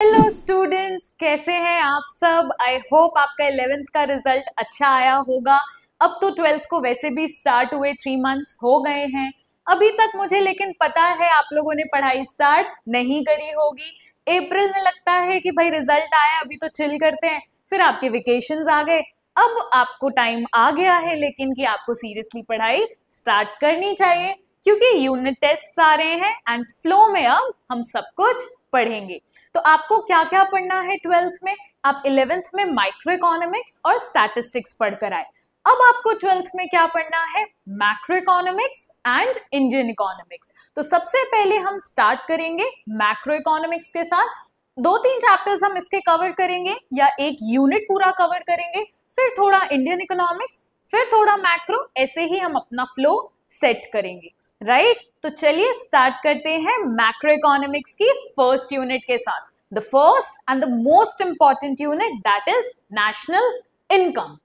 Hello students, कैसे हैं आप सब। आई होप आपका 11th का रिजल्ट अच्छा आया होगा। अब तो 12th को वैसे भी स्टार्ट हुए 3 मंथ्स हो गए हैं अभी तक मुझे, लेकिन पता है आप लोगों ने पढ़ाई स्टार्ट नहीं करी होगी। अप्रैल में लगता है कि भाई रिजल्ट आया, अभी तो चिल करते हैं, फिर आपके वेकेशंस आ गए। अब आपको टाइम आ गया है लेकिन कि आपको सीरियसली पढ़ाई स्टार्ट करनी चाहिए, क्योंकि यूनिट टेस्ट आ रहे हैं एंड फ्लो में अब हम सब कुछ पढ़ेंगे। तो आपको क्या क्या पढ़ना है 12th में। आप 11th में माइक्रो इकोनॉमिक्स और स्टैटिस्टिक्स पढ़कर आए। अब आपको 12th में क्या पढ़ना है, macro economics and Indian economics. तो सबसे पहले हम स्टार्ट करेंगे मैक्रो इकोनॉमिक्स के साथ। 2-3 चैप्टर्स हम इसके कवर करेंगे या एक यूनिट पूरा कवर करेंगे, फिर थोड़ा इंडियन इकोनॉमिक्स, फिर थोड़ा मैक्रो, ऐसे ही हम अपना फ्लो सेट करेंगे। राइट तो चलिए स्टार्ट करते हैं मैक्रो इकोनॉमिक्स की फर्स्ट यूनिट के साथ। The first and the most important unit, that is national income.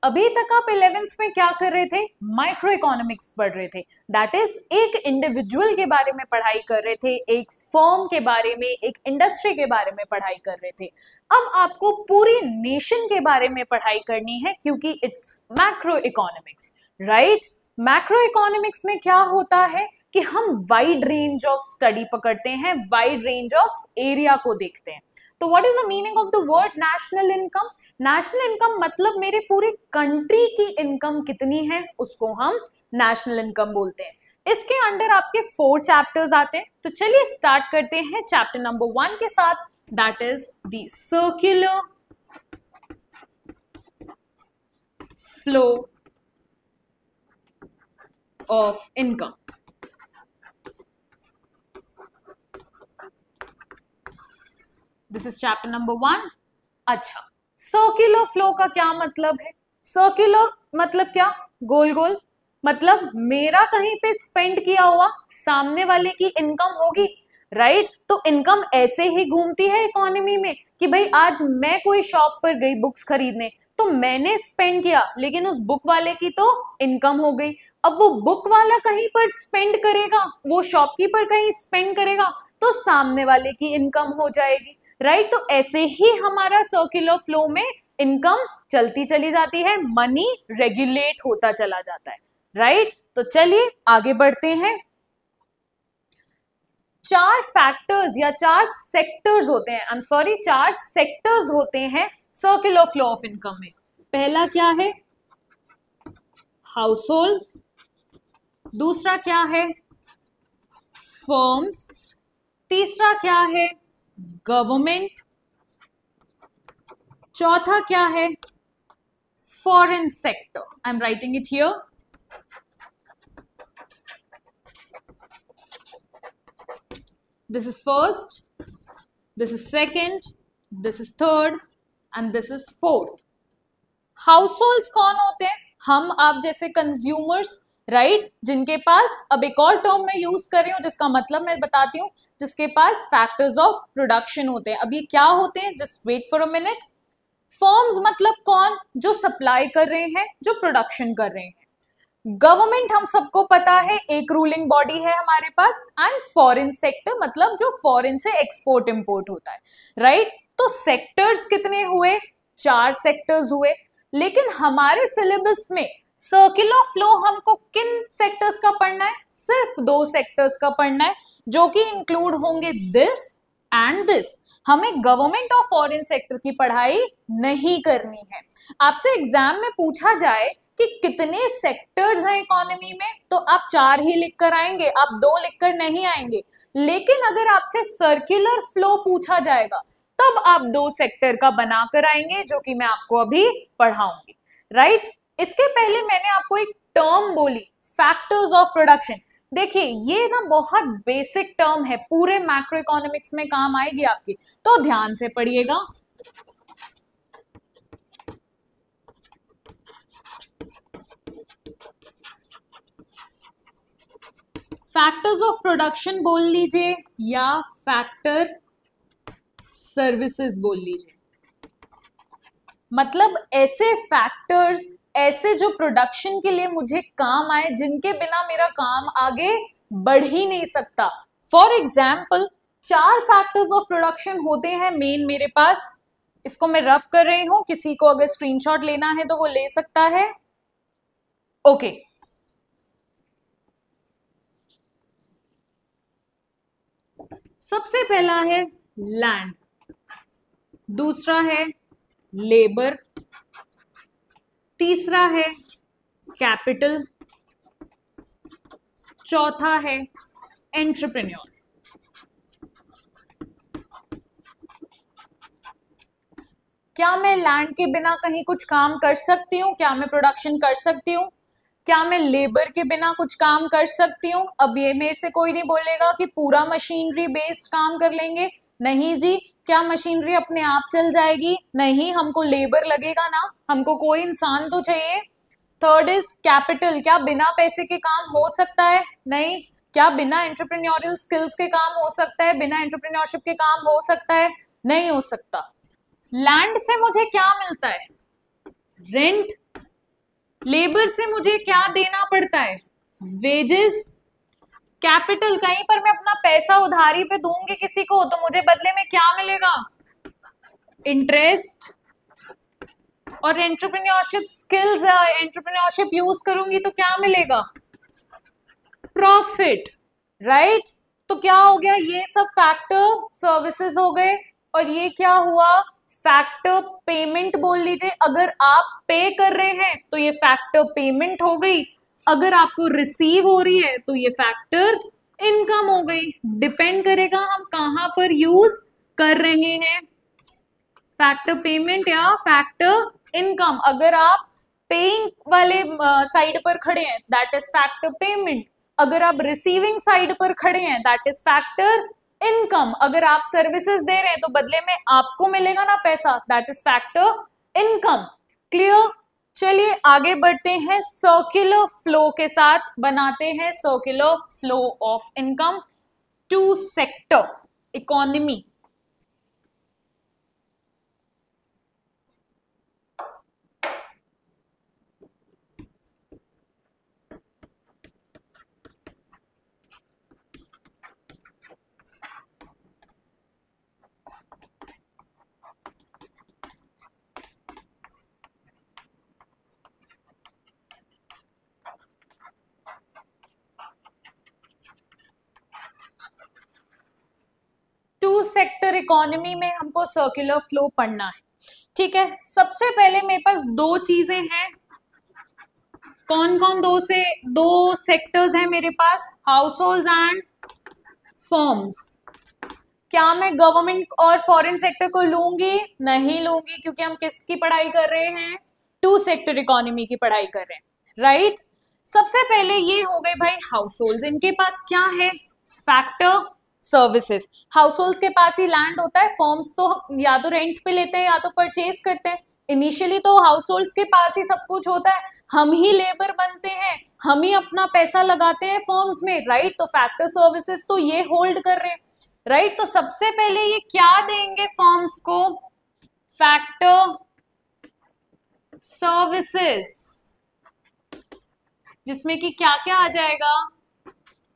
अभी तक आप 11th में क्या कर रहे थे, माइक्रो इकोनॉमिक्स पढ़ रहे थे। दैट इज एक इंडिविजुअल के बारे में पढ़ाई कर रहे थे, एक फर्म के बारे में, एक इंडस्ट्री के बारे में पढ़ाई कर रहे थे। अब आपको पूरी नेशन के बारे में पढ़ाई करनी है, क्योंकि it's macro economics. Right macro economics में क्या होता है कि हम वाइड रेंज ऑफ स्टडी पकड़ते हैं, वाइड रेंज ऑफ एरिया को देखते हैं। तो what is the meaning of the word national income. National income मतलब मेरे पूरे कंट्री की इनकम कितनी है, उसको हम नेशनल इनकम बोलते हैं। इसके अंडर आपके 4 चैप्टर्स आते हैं। तो चलिए स्टार्ट करते हैं चैप्टर नंबर 1 के साथ, that is the circular flow of income. This is chapter number 1। अच्छा, सर्कुलर फ्लो का क्या मतलब है। सर्कुलर मतलब क्या, गोल गोल, मतलब मेरा कहीं पे स्पेंड किया हुआ सामने वाले की इनकम होगी। राइट तो इनकम ऐसे ही घूमती है इकोनॉमी में कि भाई आज मैं कोई शॉप पर गई बुक्स खरीदने, तो मैंने स्पेंड किया लेकिन उस बुक वाले की तो इनकम हो गई। अब वो बुक वाला कहीं पर स्पेंड करेगा, वो शॉपकीपर कहीं स्पेंड करेगा, तो सामने वाले की इनकम हो जाएगी। राइट तो ऐसे ही हमारा सर्कुलर फ्लो में इनकम चलती चली जाती है, मनी रेगुलेट होता चला जाता है। राइट तो चलिए आगे बढ़ते हैं। 4 फैक्टर्स या 4 सेक्टर्स होते हैं, आई एम सॉरी 4 सेक्टर्स होते हैं सर्कुलर फ्लो ऑफ इनकम में। पहला क्या है, हाउसहोल्ड्स। दूसरा क्या है, फर्म्स। तीसरा क्या है, गवर्नमेंट। चौथा क्या है, foreign sector. I am writing it here. This is first, this is second, this is third and this is fourth. Households कौन होते हैं, हम आप जैसे कंज्यूमर्स। राइट जिनके पास, अब एक और टर्म मैं यूज कर रही हूं जिसका मतलब मैं बताती हूं, जिसके पास फैक्टर्स ऑफ प्रोडक्शन होते हैं। अब ये क्या होते हैं, just wait for a minute. Firms मतलब कौन, जो सप्लाई कर रहे हैं, जो प्रोडक्शन कर रहे हैं। गवर्नमेंट हम सबको पता है एक रूलिंग बॉडी है हमारे पास, एंड फॉरेन सेक्टर मतलब जो फॉरेन से एक्सपोर्ट इंपोर्ट होता है। राइट तो सेक्टर्स कितने हुए, 4 सेक्टर्स हुए। लेकिन हमारे सिलेबस में सर्कुलर फ्लो हमको किन सेक्टर्स का पढ़ना है, सिर्फ 2 सेक्टर्स का पढ़ना है, जो कि इंक्लूड होंगे दिस एंड दिस। हमें गवर्नमेंट और फॉरेन सेक्टर की पढ़ाई नहीं करनी है। आपसे एग्जाम में पूछा जाए कि कितने सेक्टर्स हैं इकोनॉमी में, तो आप 4 ही लिख कर आएंगे, आप 2 लिखकर नहीं आएंगे। लेकिन अगर आपसे सर्कुलर फ्लो पूछा जाएगा तब आप 2 सेक्टर का बनाकर आएंगे, जो कि मैं आपको अभी पढ़ाऊंगी। राइट इसके पहले मैंने आपको एक टर्म बोली, फैक्टर्स ऑफ प्रोडक्शन। देखिए ये ना बहुत बेसिक टर्म है, पूरे मैक्रो इकोनॉमिक्स में काम आएगी आपकी, तो ध्यान से पढ़िएगा। फैक्टर्स ऑफ प्रोडक्शन बोल लीजिए या फैक्टर सर्विसेज बोल लीजिए। मतलब ऐसे फैक्टर्स, ऐसे जो प्रोडक्शन के लिए मुझे काम आए, जिनके बिना मेरा काम आगे बढ़ ही नहीं सकता। For example 4 factors of production होते हैं मेन मेरे पास। इसको मैं रब कर रही हूं, किसी को अगर स्क्रीनशॉट लेना है तो वो ले सकता है। ओके सबसे पहला है लैंड, दूसरा है लेबर, तीसरा है कैपिटल, चौथा है एंटरप्रेन्योर। क्या मैं लैंड के बिना कहीं कुछ काम कर सकती हूँ? क्या मैं प्रोडक्शन कर सकती हूँ? क्या मैं लेबर के बिना कुछ काम कर सकती हूँ? अब ये मेरे से कोई नहीं बोलेगा कि पूरा मशीनरी बेस्ड काम कर लेंगे, नहीं जी। क्या मशीनरी अपने आप चल जाएगी? नहीं, हमको लेबर लगेगा ना, हमको कोई इंसान तो चाहिए। थर्ड इज कैपिटल, क्या बिना पैसे के काम हो सकता है? नहीं। क्या बिना एंटरप्रेन्योरियल स्किल्स के काम हो सकता है? बिना एंटरप्रेन्योरशिप के काम हो सकता है? नहीं हो सकता। लैंड से मुझे क्या मिलता है? रेंट। लेबर से मुझे क्या देना पड़ता है? वेजेस। कैपिटल, कहीं पर मैं अपना पैसा उधारी पे दूंगी किसी को तो मुझे बदले में क्या मिलेगा? इंटरेस्ट। और एंटरप्रेन्योरशिप स्किल्स, एंटरप्रेन्योरशिप यूज करूंगी तो क्या मिलेगा? प्रॉफिट। राइट। तो क्या हो गया? ये सब फैक्टर सर्विसेज हो गए। और ये क्या हुआ? फैक्टर पेमेंट बोल लीजिए। अगर आप पे कर रहे हैं तो ये फैक्टर पेमेंट हो गई, अगर आपको रिसीव हो रही है तो ये फैक्टर इनकम हो गई। डिपेंड करेगा हम कहां पर यूज कर रहे हैं, फैक्टर पेमेंट या फैक्टर इनकम। अगर आप पेइंग वाले साइड पर खड़े हैं दैट इज फैक्टर पेमेंट, अगर आप रिसीविंग साइड पर खड़े हैं दैट इज फैक्टर इनकम। अगर आप सर्विसेज दे रहे हैं तो बदले में आपको मिलेगा ना पैसा, that is factor income. Clear? चलिए आगे बढ़ते हैं, सर्कुलर फ्लो के साथ बनाते हैं circular flow of income two sector economy. Two sector economy में हमको सर्कुलर फ्लो पढ़ना है। ठीक है, सबसे पहले मेरे पास 2 चीजें हैं। कौन कौन दो सेक्टर्स हैं मेरे पास? Household and firms. क्या मैं गवर्नमेंट और फॉरेन सेक्टर को लूंगी? नहीं लूंगी, क्योंकि हम किसकी पढ़ाई कर रहे हैं? टू सेक्टर इकोनॉमी की पढ़ाई कर रहे हैं। राइट। सबसे पहले ये हो गए भाई हाउस होल्ड। इनके पास क्या है? Factor services. हाउस होल्ड के पास ही लैंड होता है, फर्म्स तो या तो रेंट पे लेते हैं या तो परचेज करते हैं। इनिशियली तो हाउस होल्ड के पास ही सब कुछ होता है, हम ही लेबर बनते हैं, हम ही अपना पैसा लगाते हैं फर्म्स में। राइट। तो फैक्टर सर्विसेज तो ये होल्ड कर रहे हैं। राइट। तो सबसे पहले ये क्या देंगे फर्म्स को? फैक्टर सर्विसेज, जिसमें कि क्या क्या आ जाएगा?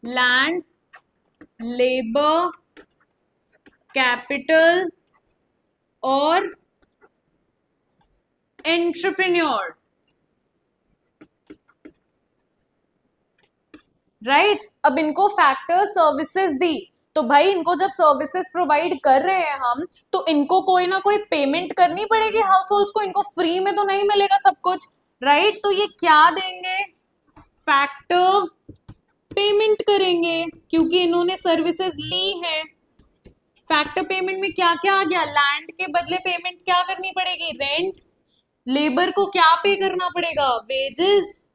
लैंड, लेबर, कैपिटल और एंटरप्रेन्योर। राइट। अब इनको फैक्टर सर्विसेज दी तो भाई इनको जब सर्विसेज प्रोवाइड कर रहे हैं हम, तो इनको कोई ना कोई पेमेंट करनी पड़ेगी हाउस होल्ड्स को, इनको फ्री में तो नहीं मिलेगा सब कुछ। राइट। तो ये क्या देंगे? फैक्टर पेमेंट करेंगे, क्योंकि इन्होंने सर्विसेज ली है। फैक्टर पेमेंट में क्या क्या आ गया? लैंड के बदले पेमेंट क्या करनी पड़ेगी? रेंट। लेबर को क्या पे करना पड़ेगा? वेजेस।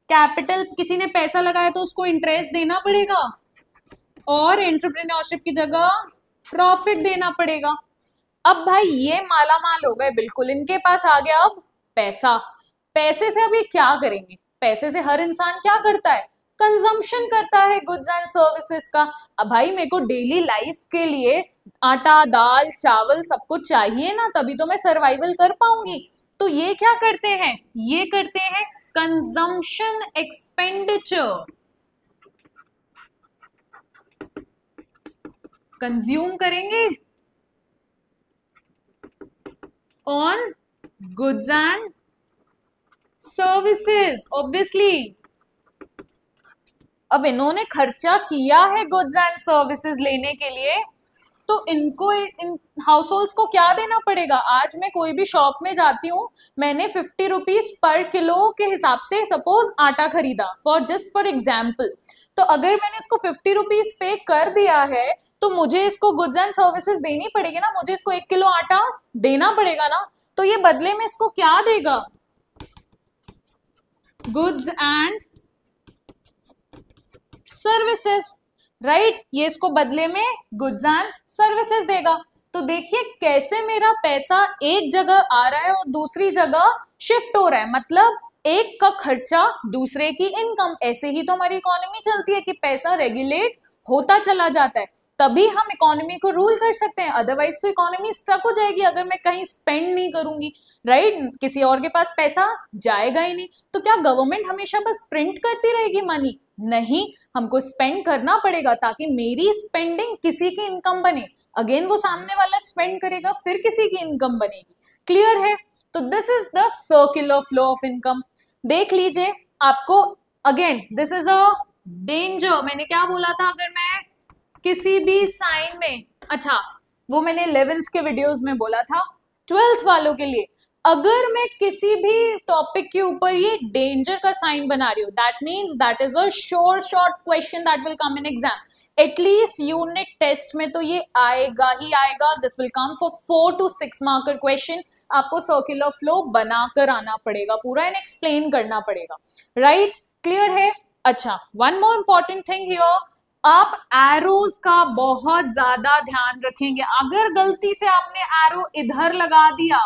कैपिटल, किसी ने पैसा लगाया तो उसको इंटरेस्ट देना पड़ेगा, और एंटरप्रेन्योरशिप की जगह प्रॉफिट देना पड़ेगा। अब भाई ये माला माल हो गए बिल्कुल, इनके पास आ गया अब पैसा। पैसे से अब ये क्या करेंगे? पैसे से हर इंसान क्या करता है? कंजम्पशन करता है गुड्स एंड सर्विसेज का। अब भाई मेरे को डेली लाइफ के लिए आटा दाल चावल सब कुछ चाहिए ना, तभी तो मैं सर्वाइवल कर पाऊंगी। तो ये क्या करते हैं, ये करते हैं कंजम्पशन एक्सपेंडिचर, कंज्यूम करेंगे on goods and services obviously. अब इन्होंने खर्चा किया है गुड्स एंड सर्विसेज लेने के लिए, तो इनको इन हाउस होल्ड्स को क्या देना पड़ेगा। आज मैं कोई भी शॉप में जाती हूँ, मैंने 50 रुपीज पर किलो के हिसाब से सपोज आटा खरीदा, फॉर एग्जाम्पल, तो अगर मैंने इसको 50 रुपीज पे कर दिया है तो मुझे इसको गुड्स एंड सर्विसेज देनी पड़ेगी ना, मुझे इसको 1 किलो आटा देना पड़ेगा ना। तो ये बदले में इसको क्या देगा, गुड्स एंड सर्विसेज, राइट। ये इसको बदले में गुड्स एंड सर्विसेज देगा। तो देखिए कैसे मेरा पैसा एक जगह आ रहा है और दूसरी जगह शिफ्ट हो रहा है, मतलब एक का खर्चा दूसरे की इनकम। ऐसे ही तो हमारी इकोनॉमी चलती है कि पैसा रेगुलेट होता चला जाता है, तभी हम इकोनॉमी को रूल कर सकते हैं। अदरवाइज तो इकोनॉमी स्टक हो जाएगी अगर मैं कहीं स्पेंड नहीं करूंगी, राइट। किसी और के पास पैसा जाएगा ही नहीं। तो क्या गवर्नमेंट हमेशा बस प्रिंट करती रहेगी मनी? नहीं, हमको स्पेंड करना पड़ेगा ताकि मेरी स्पेंडिंग किसी की इनकम बने, अगेन वो सामने वाला स्पेंड करेगा फिर किसी की इनकम बनेगी। क्लियर है? तो this is the circular flow of income. देख लीजिए आपको, again this is a danger. मैंने क्या बोला था, अगर मैं किसी भी साइन में, अच्छा वो मैंने 11th के वीडियोस में बोला था, 12th वालों के लिए अगर मैं किसी भी टॉपिक के ऊपर ये डेंजर का साइन बना रही हूँ, that means that is a short question that will come in exam. At least unit test में तो ये आएगा ही आएगा। This will come for 4 to 6 marker question. आपको सर्कुलर फ्लो बनाकर आना पड़ेगा पूरा एंड एक्सप्लेन करना पड़ेगा, राइट। क्लियर है? अच्छा, one more important thing here, आप एरोज का बहुत ज्यादा ध्यान रखेंगे। अगर गलती से आपने एरो इधर लगा दिया,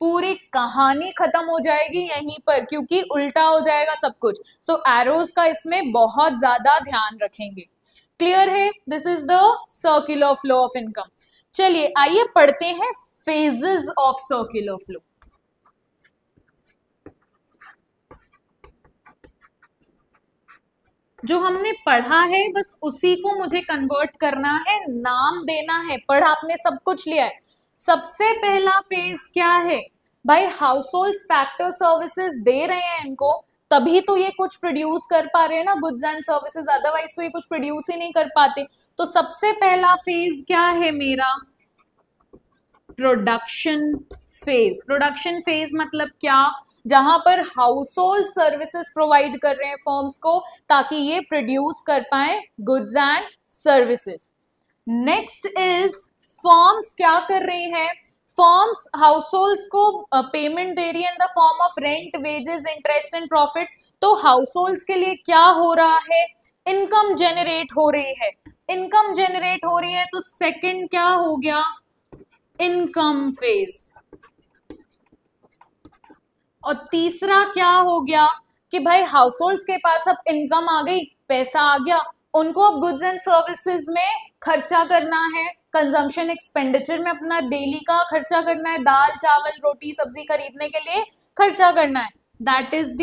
पूरी कहानी खत्म हो जाएगी यहीं पर, क्योंकि उल्टा हो जाएगा सब कुछ। सो एरोज का इसमें बहुत ज्यादा ध्यान रखेंगे। क्लियर है? This is the circular flow of income. चलिए आइए पढ़ते हैं फेजेस ऑफ सर्कुलर फ्लो। जो हमने पढ़ा है बस उसी को मुझे कन्वर्ट करना है, नाम देना है। पढ़ आपने सब कुछ लिया है। सबसे पहला फेज क्या है भाई, हाउस होल्ड फैक्टर सर्विसेज दे रहे हैं इनको, तभी तो ये कुछ प्रोड्यूस कर पा रहे हैं ना गुड्स एंड सर्विसेज, अदरवाइज तो ये कुछ प्रोड्यूस ही नहीं कर पाते। तो सबसे पहला फेज क्या है मेरा, प्रोडक्शन फेज। प्रोडक्शन फेज मतलब क्या, जहां पर हाउस होल्ड सर्विसेज प्रोवाइड कर रहे हैं फर्म्स को ताकि ये प्रोड्यूस कर पाए goods and services. Next is firms क्या कर रहे हैं, फर्म्स हाउस होल्ड्स को पेमेंट दे रही है इन the form of rent, wages, interest and profit. तो हाउस होल्ड्स के लिए क्या हो रहा है, इनकम जनरेट हो रही है। इनकम जनरेट हो रही है तो सेकंड क्या हो गया, इनकम फेज। और तीसरा क्या हो गया कि भाई हाउस होल्ड्स के पास अब इनकम आ गई, पैसा आ गया, उनको अब गुड्स एंड सर्विसेज में खर्चा करना है, कंजम्पशन एक्सपेंडिचर में अपना डेली का खर्चा करना है, दाल चावल रोटी सब्जी खरीदने के लिए खर्चा करना है। That is the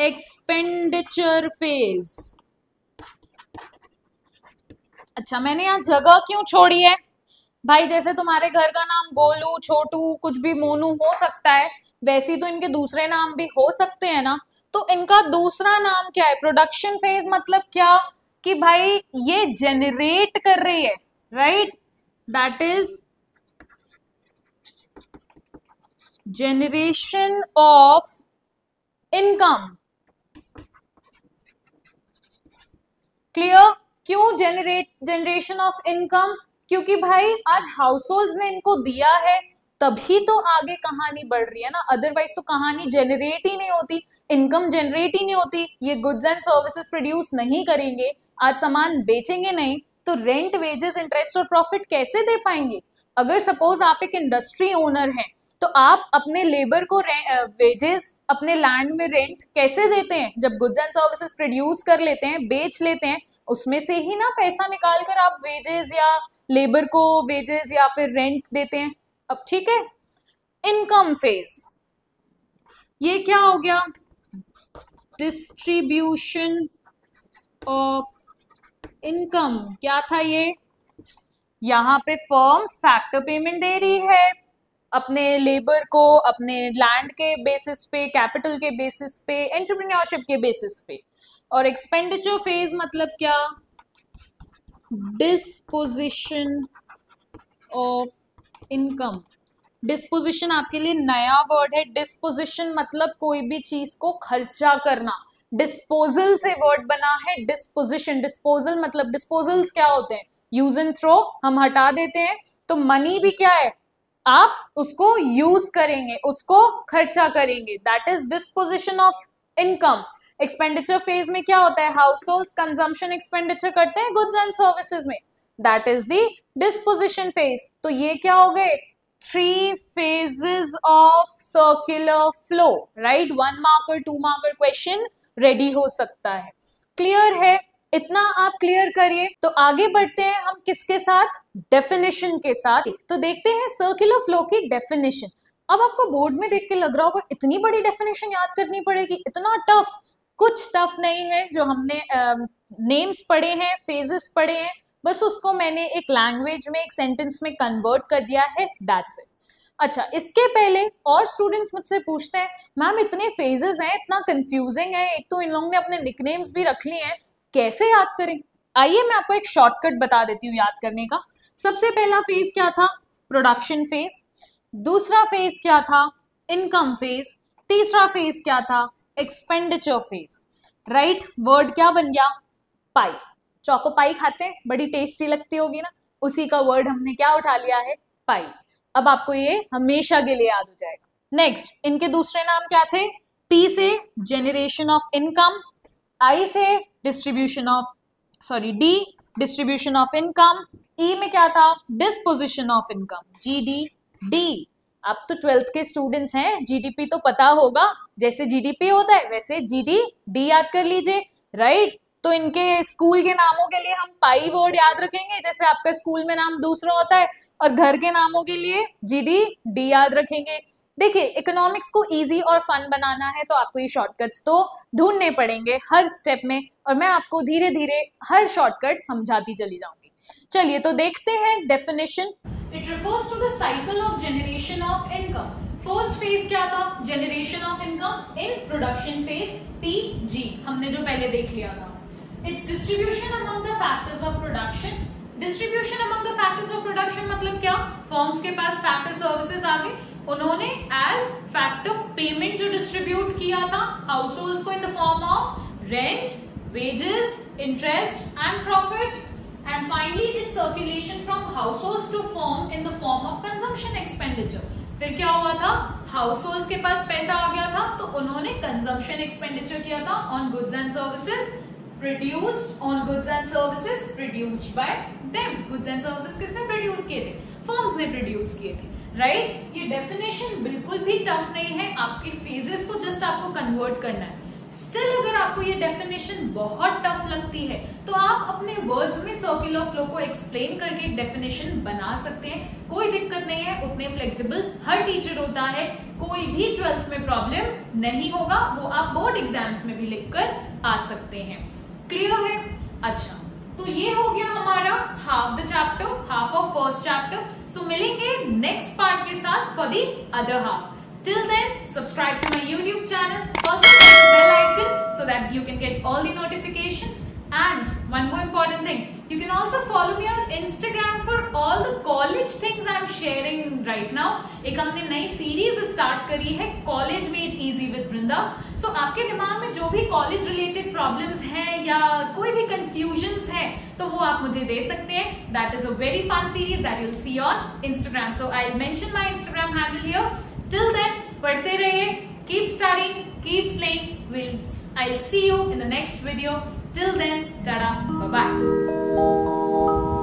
expenditure phase. अच्छा, मैंने यहाँ जगह क्यों छोड़ी है भाई, जैसे तुम्हारे घर का नाम गोलू छोटू कुछ भी मोनू हो सकता है, वैसे तो इनके दूसरे नाम भी हो सकते हैं ना। तो इनका दूसरा नाम क्या है, प्रोडक्शन फेज। मतलब क्या कि भाई ये जनरेट कर रही है, right, that is generation of income. Clear? क्यों जनरेशन ऑफ इनकम, क्योंकि भाई आज हाउस होल्ड्स ने इनको दिया है तभी तो आगे कहानी बढ़ रही है ना, अदरवाइज तो कहानी जनरेट ही नहीं होती, इनकम जनरेट ही नहीं होती। ये गुड्स एंड सर्विसेज प्रोड्यूस नहीं करेंगे, आज सामान बेचेंगे नहीं, तो रेंट वेजेस इंटरेस्ट और प्रॉफिट कैसे दे पाएंगे। अगर सपोज आप एक इंडस्ट्री ओनर हैं तो आप अपने लेबर को वेजेस अपने लैंड में रेंट कैसे देते हैं? जब गुड्स एंड सर्विसेज प्रोड्यूस कर लेते हैं, बेच लेते हैं, उसमें से ही ना पैसा निकाल कर आप वेजेस या लेबर को वेजेस या फिर रेंट देते हैं। अब ठीक है, इनकम फेज, ये क्या हो गया? Distribution of income. क्या था ये? यहाँ पे फर्म्स फैक्टर पेमेंट दे रही है अपने लेबर को, अपने लैंड के बेसिस पे, कैपिटल के बेसिस पे, एंटरप्रेन्योरशिप के बेसिस पे। और एक्सपेंडिचर फेज मतलब क्या? Disposition of income. डिस्पोजिशन आपके लिए नया वर्ड है। डिस्पोजिशन मतलब कोई भी चीज को खर्चा करना। डिस्पोजल से वर्ड बना है डिस्पोजिशन। डिस्पोजल मतलब, डिस्पोजल्स क्या होते हैं? यूज एंड थ्रो, हम हटा देते हैं। तो मनी भी क्या है? आप उसको यूज करेंगे, उसको खर्चा करेंगे, that is disposition of income. Expenditure phase में क्या होता है? हाउस होल्ड्स कंजम्पशन एक्सपेंडिचर करते हैं गुड्स एंड सर्विसेज में, that is the disposition phase. तो ये क्या हो गए? 3 phases of circular flow, right? 1 marker 2 marker question ready हो सकता है। क्लियर है? इतना आप क्लियर करिए। तो आगे बढ़ते हैं हम किसके साथ? डेफिनेशन के साथ। तो देखते हैं सर्कुलर फ्लो की डेफिनेशन। अब आपको बोर्ड में देख के लग रहा होगा इतनी बड़ी डेफिनेशन याद करनी पड़ेगी, इतना टफ। कुछ टफ नहीं है, जो हमने नेम्स पढ़े हैं, फेजेस पढ़े हैं, बस उसको मैंने एक लैंग्वेज में, एक सेंटेंस में कन्वर्ट कर दिया है, दैट्स इट। अच्छा, इसके पहले और स्टूडेंट्स मुझसे पूछते हैं मैम इतने फेजेस हैं, इतना कंफ्यूजिंग है, एक तो इन लोगों ने अपने निकनेम्स भी रख लिए हैं, कैसे याद करें? आइए मैं आपको एक शॉर्टकट बता देती हूँ याद करने का। सबसे पहला फेज क्या था? Production phase. दूसरा फेज क्या था? Income phase. तीसरा फेज क्या था? Expenditure phase. राइट, वर्ड क्या बन गया? पाई। चौको पाई खाते हैं, बड़ी टेस्टी लगती होगी ना, उसी का वर्ड हमने क्या उठा लिया है? पाई। अब आपको ये हमेशा के लिए याद हो जाएगा। नेक्स्ट, इनके दूसरे नाम क्या थे? पी से जनरेशन ऑफ इनकम, आई से distribution of, sorry D distribution of income, E में क्या था? Disposition of income, G D D. आप तो 12th के स्टूडेंट्स हैं, जीडीपी तो पता होगा, जैसे जीडीपी होता है वैसे जीडी डी याद कर लीजिए, राइट? तो इनके स्कूल के नामों के लिए हम पाई वर्ड याद रखेंगे, जैसे आपका स्कूल में नाम दूसरा होता है, और घर के नामों के लिए जीडी डी याद रखेंगे। देखिए, इकोनॉमिक्स को इजी और फन बनाना है तो आपको ये शॉर्टकट्स तो ढूंढने पड़ेंगे हर स्टेप में, और मैं आपको धीरे धीरे हर शॉर्टकट समझाती चली जाऊंगी। चलिए तो देखते हैं definition. It refers to the cycle of generation of income. First phase क्या था? Generation of income in production phase, PG, हमने जो पहले देख लिया था। It's distribution among the factors of production. Distribution among the factors of production मतलब क्या? फर्म्स के पास फैक्टर सर्विसेज आ गए, उन्होंने एज फैक्टर पेमेंट जो डिस्ट्रीब्यूट किया था हाउस होल्ड्स को in the form of rent, wages, interest and profit, and finally it's circulation from households to firm in the form of consumption expenditure. फिर क्या हुआ था? हाउस होल्ड्स के पास पैसा आ गया था तो उन्होंने कंजम्पशन एक्सपेंडिचर किया था on goods and services produced on goods and services produced by them. goods and services किसने प्रोड्यूस किए थे? फर्म्स ने प्रोड्यूस किए थे, राइट? ये डेफिनेशन बिल्कुल भी टफ नहीं है, आपके फेजेस को जस्ट आपको कन्वर्ट करना है। स्टिल अगर आपको ये डेफिनेशन बहुत टफ लगती है तो आप अपने वर्ड्स में सर्कुलर फ्लो को एक्सप्लेन करके एक डेफिनेशन बना सकते हैं, कोई दिक्कत नहीं है। उतने फ्लेक्सिबल हर टीचर होता है, कोई भी 12th में प्रॉब्लम नहीं होगा, वो आप बोर्ड एग्जाम्स में भी लिखकर आ सकते हैं। क्लियर है? अच्छा, तो ये हो गया हमारा half the chapter, half of first chapter. So मिलेंगे नेक्स्ट पार्ट के साथ for the other half. Till then, subscribe to my YouTube channel. Also press the bell icon so that you can get all the notifications. And one more important thing, you can also follow me on Instagram for all the college things I am sharing right now. एक हमने नई series start करी है, college made easy with वृंदा। सो आपके दिमाग में जो भी कॉलेज रिलेटेड प्रॉब्लम्स हैं या कोई भी कंफ्यूजन्स हैं तो वो आप मुझे दे सकते हैं। That is a very fun series that you will see on Instagram. So I mention my Instagram handle here. Till then, पढ़ते रहिए, keep studying, keep slaying. I'll see you in the next video. Till then, tada, bye bye.